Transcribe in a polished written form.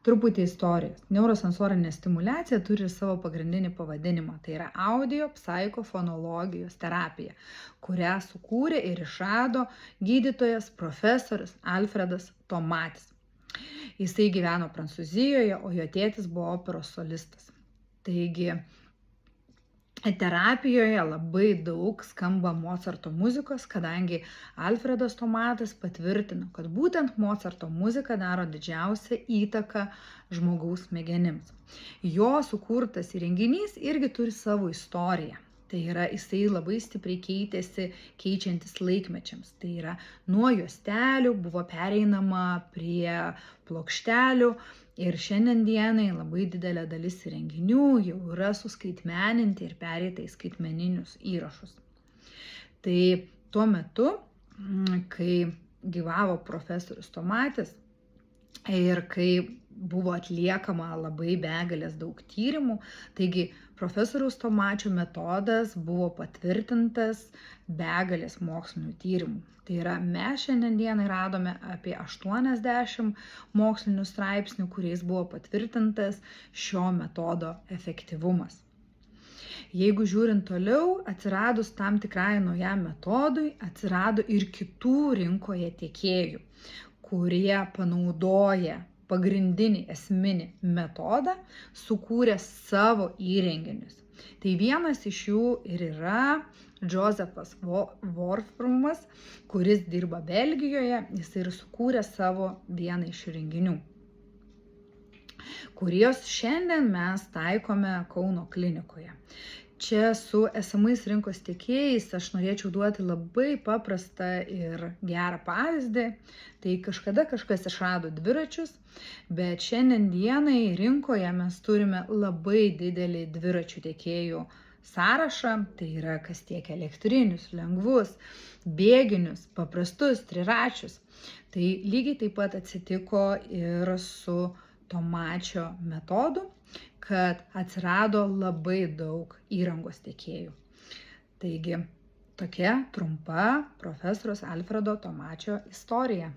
Truputį istorijos. Neurosensorinė stimuliacija turi savo pagrindinį pavadinimą. Tai yra audio psichofonologijos terapija, kurią sukūrė ir išrado gydytojas profesorius Alfredas Tomatis. Jisai gyveno Prancūzijoje, o jo tėtis buvo operos solistas. Taigi, terapijoje labai daug skamba Mocarto muzikos, kadangi Alfredas Tomatas patvirtino, kad būtent Mocarto muzika daro didžiausią įtaką žmogaus smegenims. Jo sukurtas įrenginys irgi turi savo istoriją. Tai yra, jisai labai stipriai keitėsi keičiantis laikmečiams. Tai yra, nuo juostelių buvo pereinama prie plokštelių ir šiandien dienai labai didelė dalis įrenginių jau yra suskaitmeninti ir pereita į skaitmeninius įrašus. Tai tuo metu, kai gyvavo profesorius Tomatis ir kai buvo atliekama labai begalės daug tyrimų, taigi profesoriaus Tomačio metodas buvo patvirtintas begalės mokslinių tyrimų. Tai yra, mes šiandien dienai radome apie 80 mokslinių straipsnių, kuriais buvo patvirtintas šio metodo efektyvumas. Jeigu žiūrint toliau, atsiradus tam tikrai naujam metodui, atsirado ir kitų rinkoje tiekėjų, kurie panaudoja pagrindinį esminį metodą, sukūrė savo įrenginius. Tai vienas iš jų ir yra Josephas Wolframas, kuris dirba Belgijoje, jis ir sukūrė savo vieną iš įrenginių, kurios šiandien mes taikome Kauno klinikoje. Čia su esamais rinkos tiekėjais aš norėčiau duoti labai paprastą ir gerą pavyzdį. Tai kažkada kažkas išrado dviračius, bet šiandien dienai rinkoje mes turime labai didelį dviračių tiekėjų sąrašą. Tai yra, kas tiekia elektrinius, lengvus, bėginius, paprastus, triračius. Tai lygiai taip pat atsitiko ir su Tomačio metodu, kad atsirado labai daug įrangos tiekėjų. Taigi, tokia trumpa profesoriaus Alfredo Tomačio istorija.